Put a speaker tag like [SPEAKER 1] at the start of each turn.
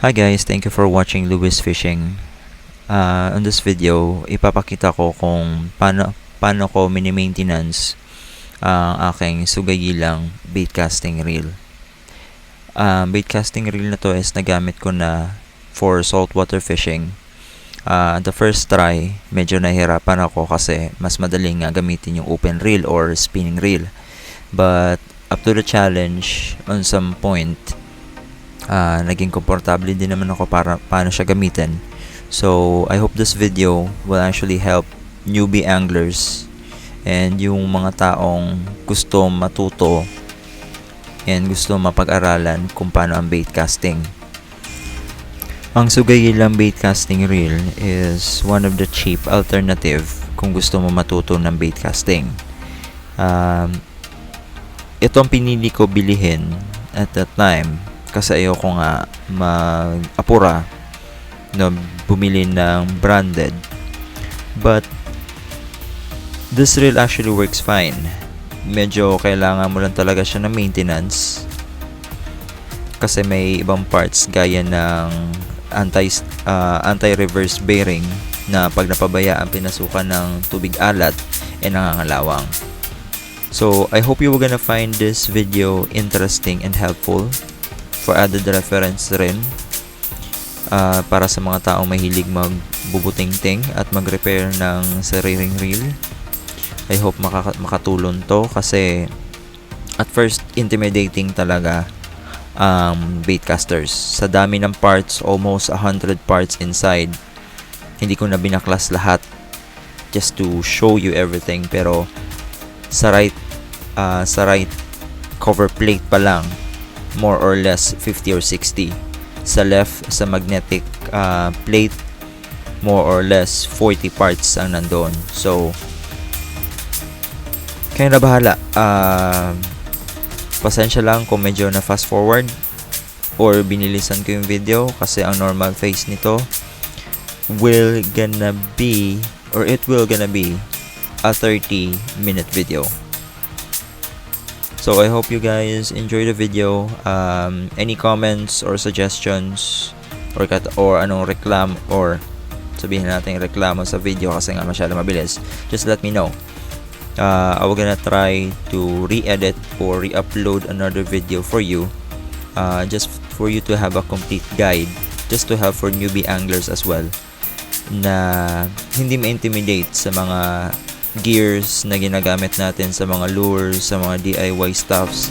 [SPEAKER 1] Hi guys, thank you for watching Lewis Fishing. On this video, ipapakita ko kung paano ko mini-maintenance ang aking Sougayilang baitcasting reel. Baitcasting reel na to is nagamit ko na for saltwater fishing. The first try, medyo nahirapan ako kasi mas madaling gamitin yung open reel or spinning reel. But up to the challenge, on some point, naging komportable din naman ako paano siya gamitin. So, I hope this video will actually help newbie anglers and yung mga taong gusto matuto and gusto mapag-aralan kung paano ang baitcasting. Ang Sougayilang baitcasting reel is one of the cheap alternative kung gusto mo matuto ng baitcasting. Ito ang pinili ko bilihin at that time kasi ayoko nga mag-apura na bumili ng branded. But this reel actually works fine. Medyo kailangan mo lang talaga siya ng maintenance kasi may ibang parts gaya ng anti-reverse bearing na pag napabayaan pinasukan ng tubig alat nangangalawang. So I hope you were gonna find this video interesting and helpful for added reference rin para sa mga taong mahilig magbubutingting at mag-repair ng sariling reel. I hope makatulong to kasi at first intimidating talaga baitcasters. Sa dami ng parts, almost 100 parts inside. Hindi ko na binaklas lahat just to show you everything, pero sa right cover plate pa lang more or less 50 or 60. Sa left, sa magnetic plate, more or less 40 parts ang nandoon. So, kaya na bahala. Pasensya lang kung medyo na fast forward or binilisan ko yung video kasi ang normal phase nito will gonna be a 30-minute video. So I hope you guys enjoy the video. Any comments or suggestions or anong sabihin natin reklamo sa video kasi nga masyado mabilis, just let me know. I will gonna try to re-edit or re-upload another video for you, just for you to have a complete guide, just to have for newbie anglers as well, na hindi ma-intimidate sa mga gears na ginagamit natin sa mga lures, sa mga DIY stuffs.